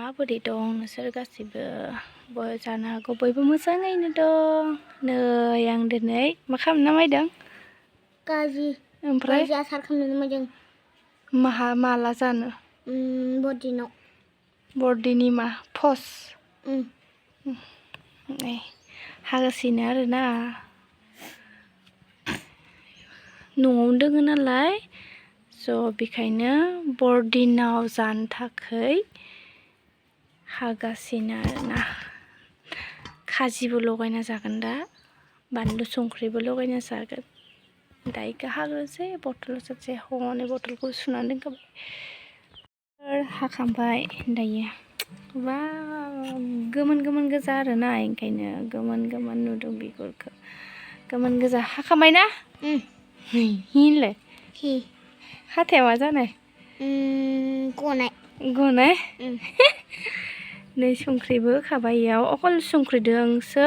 माबोरै दं नोंसोर गासिबो जानो हागौ बयबो मोजाङैनो दं। नै आं दिनै मा खालामनो नामायदों? गाजि ओमफ्राय आसार खालामनो नामायदों। माला जानो? बरदिनाव। बरदिनि मा फस? नै हागासिनो आरोना। न'आवनो दोङो नालाय स' बेखायनो बरदिनाव जानो थाखाय हागासिनो आरोना। खाजिबो लगायना जागोन दा, बानलु संख्रिबो लगायना जागोन। दायो हाग्रोसै बथलाव सासे हनै बथलखौ सुनानै दोनखाबाय। हाखांबाय दायो। बा गोमोन गोजा आरोना, ओंखायनो गोमोन नुदों बिगुरखौ। गोमोन गोजा हाखांबाय ना? हिनले हाथाया मा जानाय? गनाय नै संख्रिबो होखाबाय इयाव, अकल संख्रिदोंसो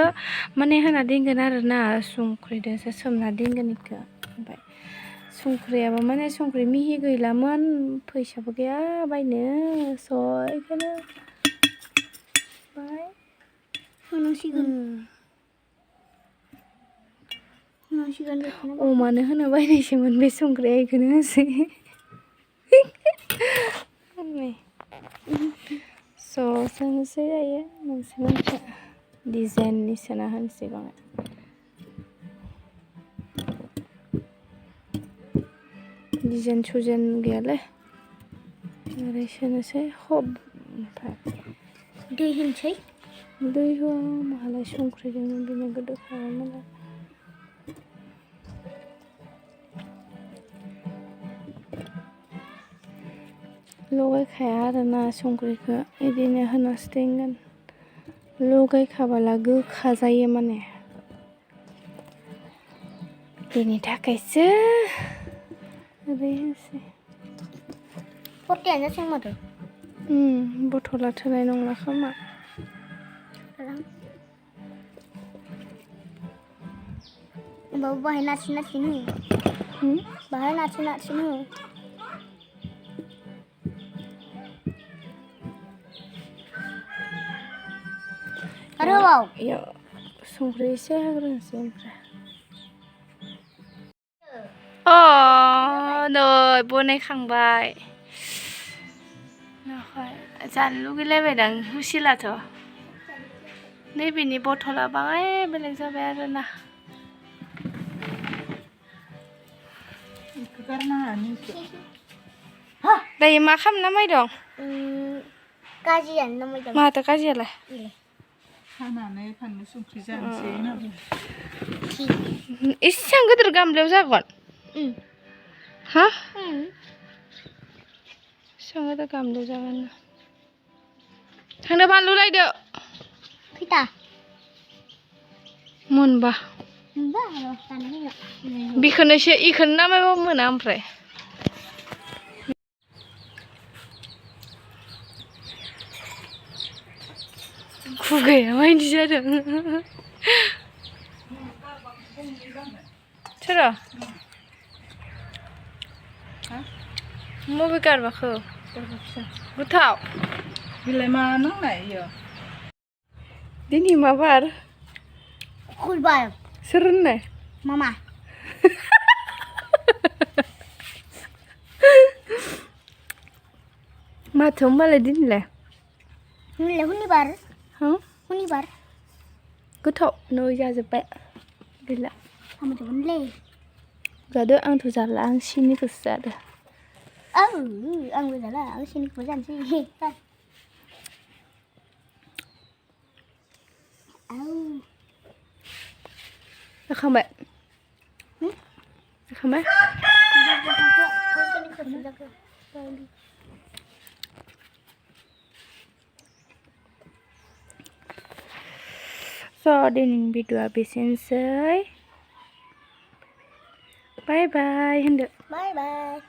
माने होना दोनगोन आरोना, संख्रिदोंसो सोमना दोनगोन इखो। ओमफ्राय संख्रियाबो माने संख्रि मिहि गैलामोन, फैसाबो गैया बायनो, स' इखोनो अमानो होनो बायनायसोमोन बे संख्रिया, इखोनो होसै। स' सोनोसै दायो मोनसे डिजाइननि सोना होनोसै बाङाय। डिजाइन सुजाइन गैयालै, ओरै सोनोसै ओमफ्राय दै होनोसै। दै होआ मालाय संख्रिजोंनो बिनो गोदौखाबाय नालाय। लगायखाया आरोना संख्रिखौ, बिदिनो होनासो दोनगोन। लगायखाबोला गोखा जायो माने, बेनि थाखायसो ओरै होनोसै। फर्टियानो जासिगोन माथो। बथला थोनाय नंला खोमा। होमबाबो बाहाय नारसिन हो। बाहाय नारसिन हो। आरो होबाव। इयाव संख्रि एसे होग्रोनोसै ओमफ्राय। नै बनायखांबाय। जानो लुगैलायबायदां हुसिलाथ'। नैबेनि बथला बाङाय बेलेग जाबाय आरोना। दायो मा खालामनो नामायदं? गाजियानो नामायदों। माथो गाजियालाय? हानानै फानलु संख्रि जानोसै ना। एसेबां गिदिर गामलायाव जागोन? हा? एसेबां गिदिर गामलायाव जागोन। थांदो बानलु लायदो। खैथा? मोनबा। मोनबा? इखोनो नामायबा मोना ओमफ्राय। खुगाया माबायदि जादों? सोरो? मबे गारबाखो? गोथाव। बिलाय मा नांनाय इयो? दिनै मा बार? मंगलबार। सोर होननाय? मामा। माथो होमबालाय दिनैलाय? हुनिबार। हा? हुनिबार। गोथाव नै जाजोब्बाय गैला। हामजोबगोनलै। जादो, आंथ' जाला, आं सिनिखौसो जादो। आंबो जाला, आं सिनिखौबो जानोसै। जाखांबाय? जाखांबाय? स' दिनैनि भिडिअ'आ बेसेनोसै। बाय बाय होनदो। बाय बाय।